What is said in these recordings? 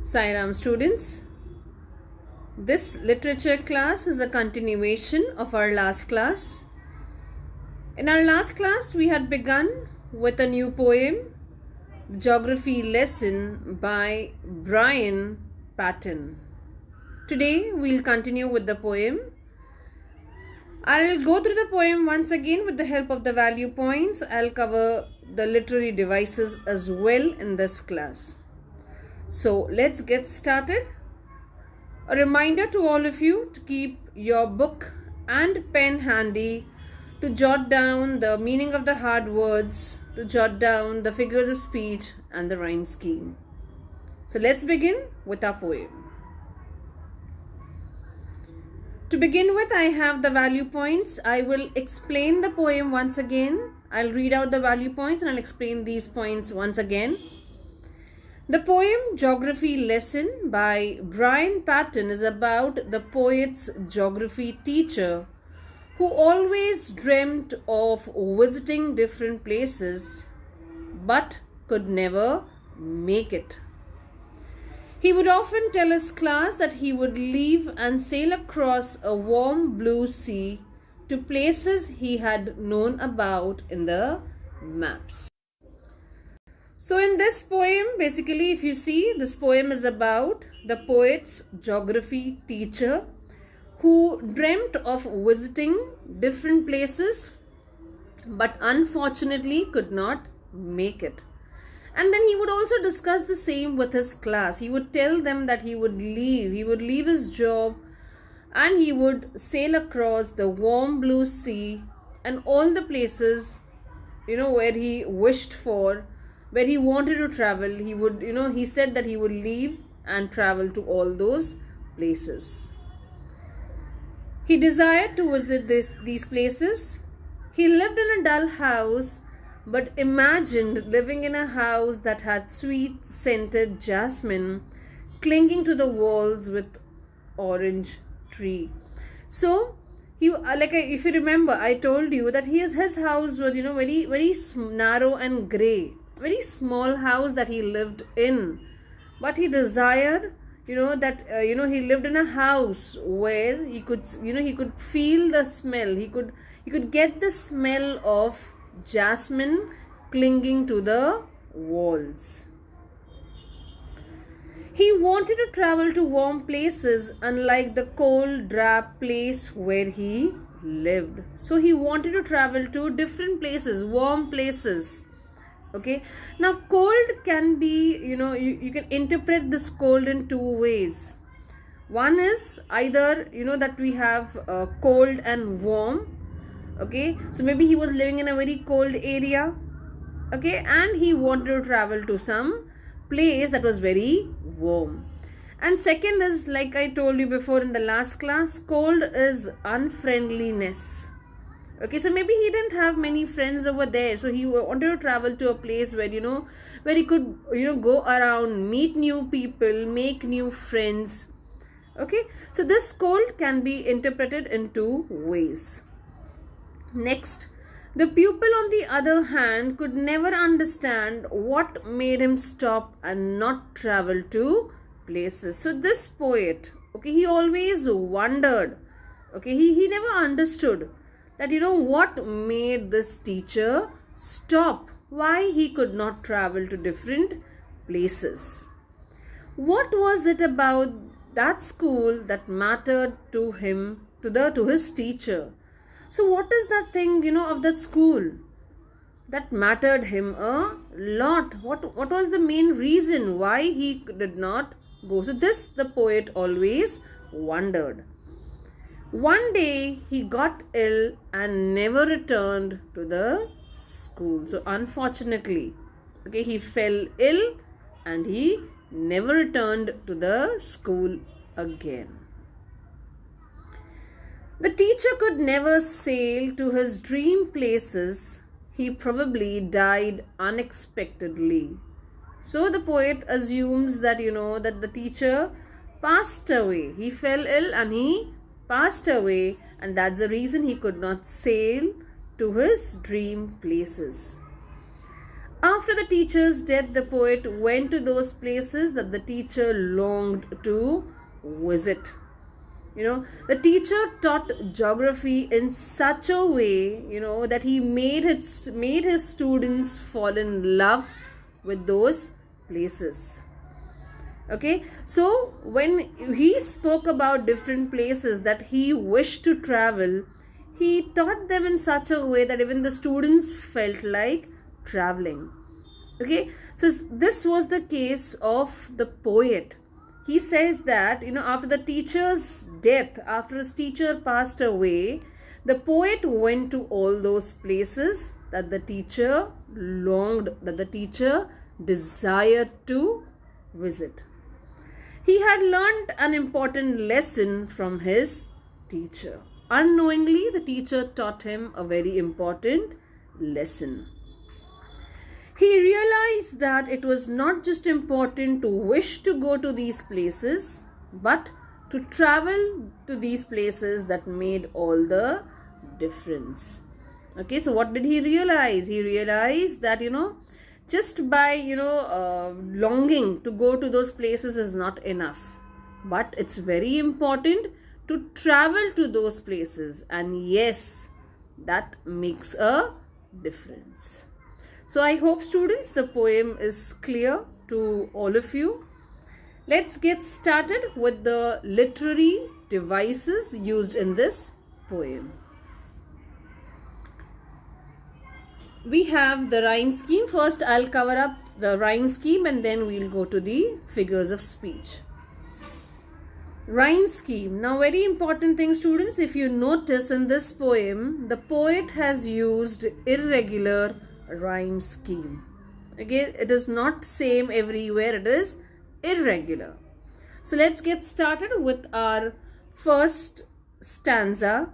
Sairam students, this literature class is a continuation of our last class. In our last class, we had begun with a new poem, Geography Lesson by Brian Patton. Today, we'll continue with the poem. I'll go through the poem once again with the help of the value points. I'll cover the literary devices as well in this class. So let's get started. A reminder to all of you to keep your book and pen handy, to jot down the meaning of the hard words, to jot down the figures of speech and the rhyme scheme. So let's begin with our poem. To begin with, I have the value points. I will explain the poem once again. I'll read out the value points and I'll explain these points once again. The poem Geography Lesson by Brian Patton is about the poet's geography teacher who always dreamt of visiting different places but could never make it. He would often tell his class that he would leave and sail across a warm blue sea to places he had known about in the maps. So in this poem, basically, if you see, this poem is about the poet's geography teacher who dreamt of visiting different places but unfortunately could not make it. And then he would also discuss the same with his class. He would tell them that he would leave his job and he would sail across the warm blue sea and all the places, where he wished for, where he wanted to travel. He said that he would leave and travel to all those places. He desired to visit these places. He lived in a dull house, but imagined living in a house that had sweet scented jasmine clinging to the walls with orange tree. So if you remember, I told you that his house was very very narrow and grey, very small house that he lived in, but he desired he lived in a house where he could feel the smell, he could get the smell of jasmine clinging to the walls. He wanted to travel to warm places, unlike the cold, drab place where he lived. So he wanted to travel to different places, warm places. Okay. Now, cold can be, you can interpret this cold in two ways. One is either, that we have cold and warm. Okay. So maybe he was living in a very cold area. Okay. And he wanted to travel to some place that was very warm. And second is, like I told you before in the last class, cold is unfriendliness. Okay, so maybe he didn't have many friends over there, so he wanted to travel to a place where where he could go around, meet new people, make new friends. Okay, so this cold can be interpreted in two ways. Next, the pupil on the other hand could never understand what made him stop and not travel to places. So this poet, okay, he always wondered, okay, he never understood that what made this teacher stop, why he could not travel to different places. What was it about that school that mattered to him, to his teacher? So what is that thing of that school that mattered him a lot? What was the main reason why he did not go? So this the poet always wondered. One day he got ill and never returned to the school. So unfortunately, okay, he fell ill and he never returned to the school again. The teacher could never sail to his dream places. He probably died unexpectedly. So the poet assumes that that the teacher passed away. He fell ill and he passed away, and that's the reason he could not sail to his dream places. After the teacher's death, the poet went to those places that the teacher longed to visit. The teacher taught geography in such a way, that he made his students fall in love with those places. Okay, so when he spoke about different places that he wished to travel, he taught them in such a way that even the students felt like traveling. Okay, so this was the case of the poet. He says that, after the teacher's death, after his teacher passed away, the poet went to all those places that the teacher longed, that the teacher desired to visit. He had learned an important lesson from his teacher. Unknowingly, the teacher taught him a very important lesson. He realized that it was not just important to wish to go to these places, but to travel to these places that made all the difference. Okay, so what did he realize? He realized that, just by, longing to go to those places is not enough. But it's very important to travel to those places. And yes, that makes a difference. So I hope, students, the poem is clear to all of you. Let's get started with the literary devices used in this poem. We have the rhyme scheme. First, I'll cover up the rhyme scheme and then we'll go to the figures of speech. Rhyme scheme. Now, very important thing, students. If you notice in this poem, the poet has used irregular rhyme scheme. Okay, it is not same everywhere. It is irregular. So let's get started with our first stanza.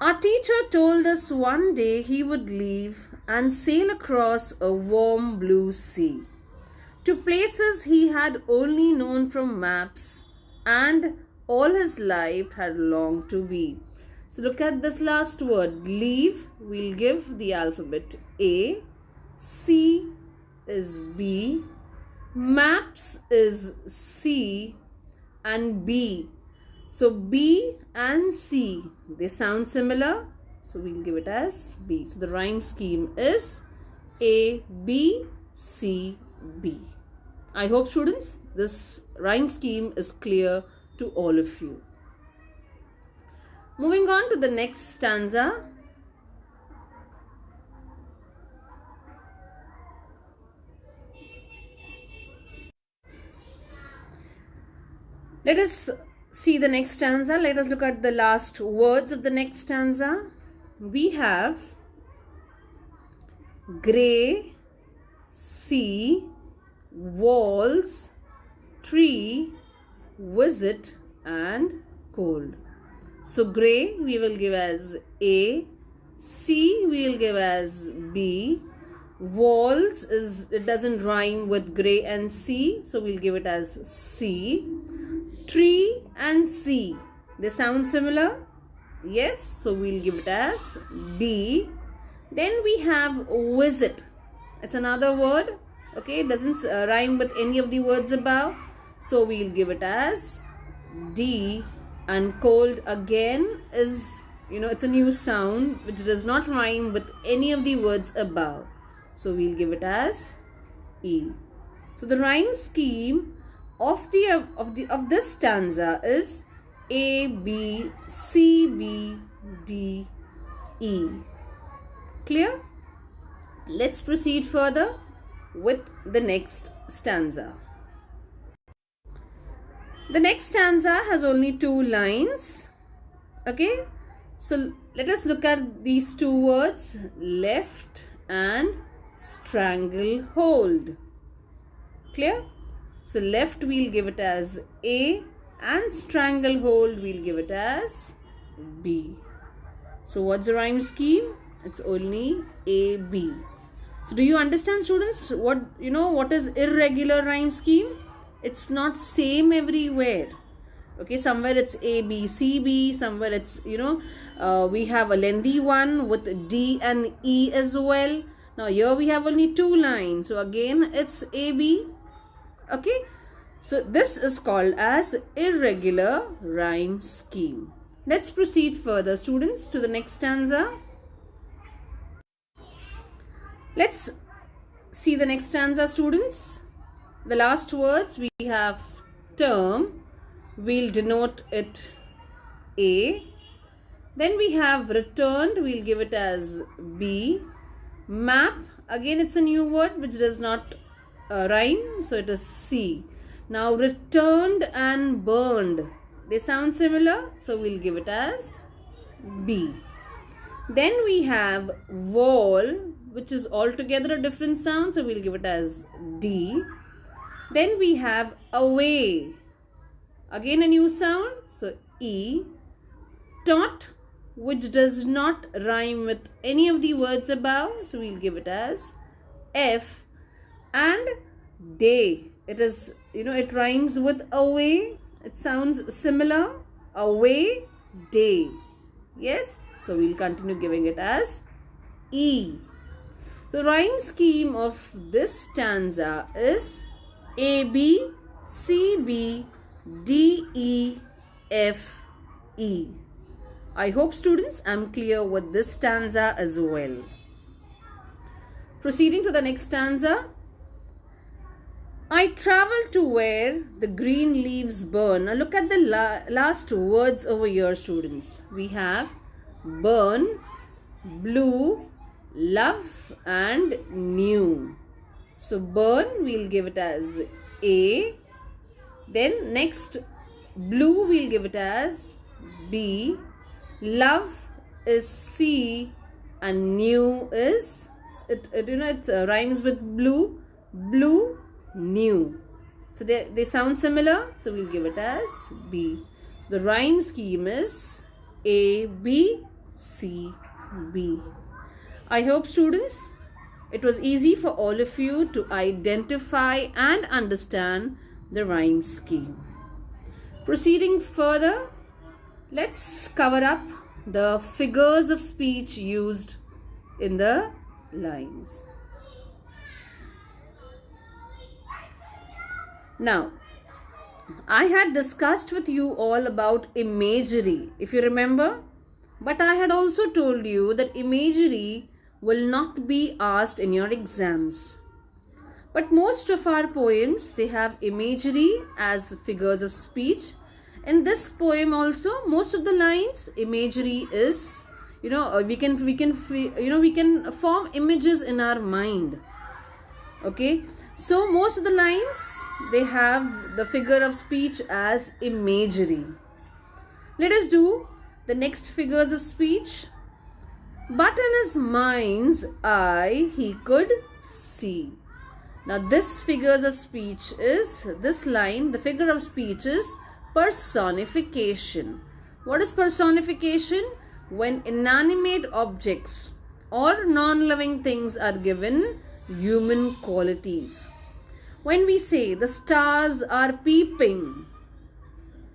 Our teacher told us one day he would leave and sail across a warm blue sea to places he had only known from maps and all his life had longed to be. So look at this last word, leave. We'll give the alphabet A, C is B, maps is C and B. So B and C, they sound similar. So we'll give it as B. So the rhyme scheme is A, B, C, B. I hope, students, this rhyme scheme is clear to all of you. Moving on to the next stanza. Let us see the next stanza. Let us look at the last words of the next stanza. We have grey, sea, walls, tree, visit and cold. So grey we will give as A, sea we will give as B, walls it doesn't rhyme with grey and sea, so we'll give it as C. Tree and sea, they sound similar? Yes, so we'll give it as B. Then we have visit. It's another word. Okay, it doesn't rhyme with any of the words above, so we'll give it as D. And cold again is, it's a new sound which does not rhyme with any of the words above. So we'll give it as E. So the rhyme scheme of this stanza is A, B, C, B, D, E. Clear? Let's proceed further with the next stanza. The next stanza has only 2 lines. Okay, so let us look at these 2 words, left and stranglehold. Clear? So left we'll give it as A and stranglehold we'll give it as B. So what's the rhyme scheme? It's only A, B. So do you understand, students, what is irregular rhyme scheme? It's not same everywhere. Okay, somewhere it's A, B, C, B. Somewhere it's, we have a lengthy one with D and E as well. Now here we have only 2 lines. So again it's AB. Okay. So this is called as irregular rhyme scheme. Let's proceed further, students, to the next stanza. Let's see the next stanza, students. The last words we have term. We'll denote it A. Then we have returned. We'll give it as B. Map. Again it's a new word which does not rhyme. So it is C. Now returned and burned, they sound similar, so we'll give it as B. Then we have wall, which is altogether a different sound, so we'll give it as D. Then we have away, again a new sound, so E. Tot, which does not rhyme with any of the words above, so we'll give it as F. And day, it is, it rhymes with away. It sounds similar. Away, day. Yes. So we'll continue giving it as E. So rhyme scheme of this stanza is A, B, C, B, D, E, F, E. I hope, students, I'm clear with this stanza as well. Proceeding to the next stanza. I travel to where the green leaves burn. Now look at the last words over here, students. We have burn, blue, love and new. So burn, we'll give it as A. Then next blue, we'll give it as B. Love is C and new is, it rhymes with blue, blue, new. So they sound similar, so we'll give it as B. The rhyme scheme is A, B, C, B. I hope, students, it was easy for all of you to identify and understand the rhyme scheme. Proceeding further, let's cover up the figures of speech used in the lines. Now, I had discussed with you all about imagery, if you remember, but I had also told you that imagery will not be asked in your exams. But most of our poems, they have imagery as figures of speech. In this poem also, most of the lines, imagery is, we can form images in our mind. Okay. So most of the lines, they have the figure of speech as imagery. Let us do the next figures of speech. But in his mind's eye, he could see. Now this figures of speech is, this line, the figure of speech is personification. What is personification? When inanimate objects or non-living things are given human qualities. When we say the stars are peeping,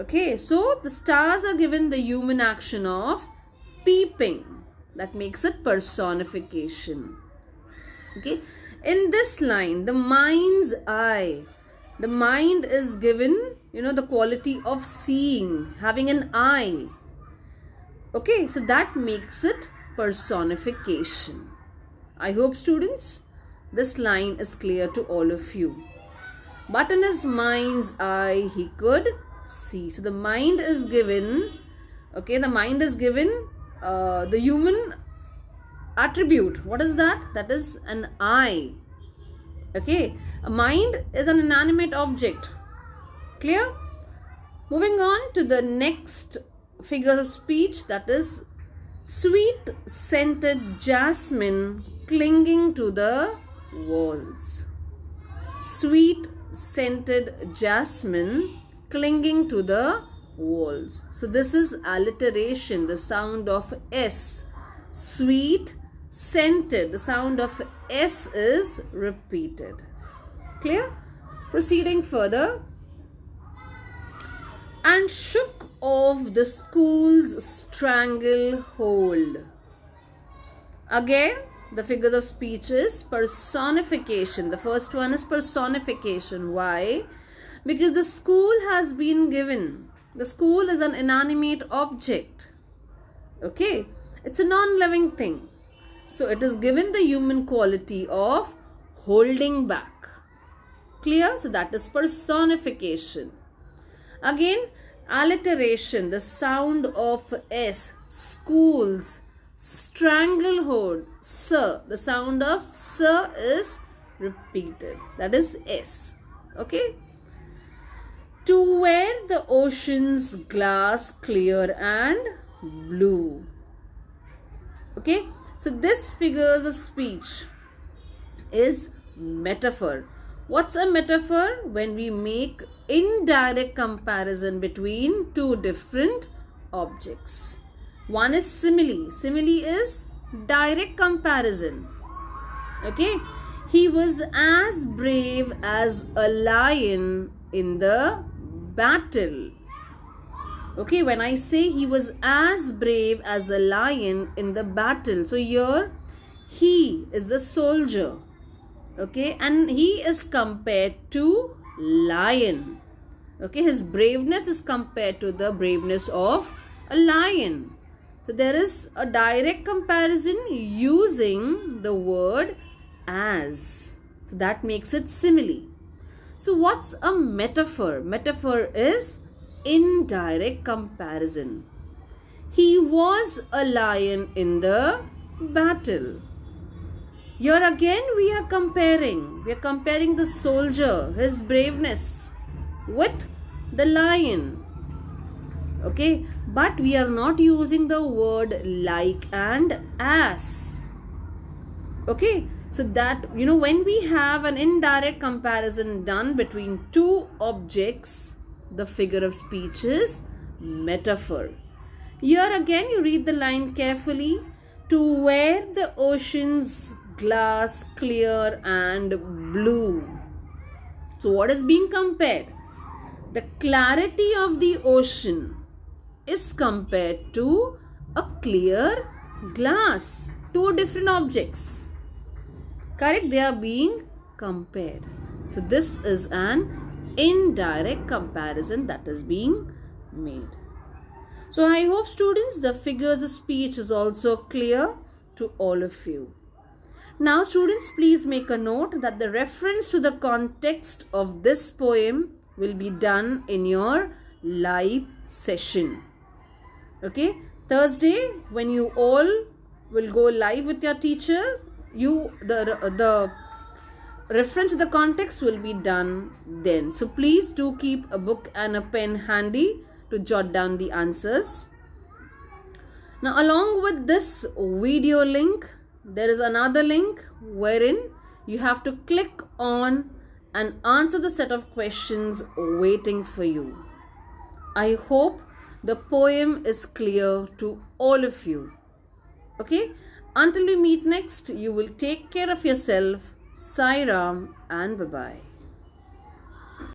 okay, so the stars are given the human action of peeping. That makes it personification. Okay, in this line, the mind's eye, the mind is given, the quality of seeing, having an eye. Okay, so that makes it personification. I hope, students, this line is clear to all of you. But in his mind's eye, he could see. So the mind is given, okay, the mind is given the human attribute. What is that? That is an eye. Okay, a mind is an inanimate object. Clear? Moving on to the next figure of speech, that is sweet scented jasmine clinging to the walls. Sweet scented jasmine clinging to the walls. So this is alliteration, the sound of S. Sweet scented, the sound of S is repeated. Clear? Proceeding further. And shook off the school's stranglehold. Again, the figures of speech is personification. The first one is personification. Why? Because the school has been given. The school is an inanimate object. Okay? It's a non-living thing. So it is given the human quality of holding back. Clear? So that is personification. Again, alliteration, the sound of S, schools, stranglehold, sir. The sound of sir is repeated. That is S. Okay? To wear the ocean's glass clear and blue. Okay? So this figures of speech is metaphor. What's a metaphor? When we make indirect comparison between two different objects. One is simile. Simile is direct comparison. Okay. He was as brave as a lion in the battle. Okay, when I say he was as brave as a lion in the battle. So here, he is the soldier. Okay, and he is compared to lion. Okay, his braveness is compared to the braveness of a lion. So there is a direct comparison using the word as. So that makes it simile. So what's a metaphor? Metaphor is indirect comparison. He was a lion in the battle. Here again we are comparing. We are comparing the soldier, his braveness with the lion. Okay, but we are not using the word like and as. Okay, so that, when we have an indirect comparison done between two objects, the figure of speech is metaphor. Here again you read the line carefully. To where the ocean's glass clear and blue. So what is being compared? The clarity of the ocean is compared to a clear glass. Two different objects. Correct? They are being compared. So this is an indirect comparison that is being made. So I hope students, the figures of speech is also clear to all of you. Now students, please make a note that the reference to the context of this poem will be done in your live session. Okay, Thursday when you all will go live with your teacher, the reference to the context will be done then. So please do keep a book and a pen handy to jot down the answers. Now along with this video link, there is another link wherein you have to click on and answer the set of questions waiting for you. I hope the poem is clear to all of you. Okay, until we meet next, you will take care of yourself. Sai Ram and bye-bye.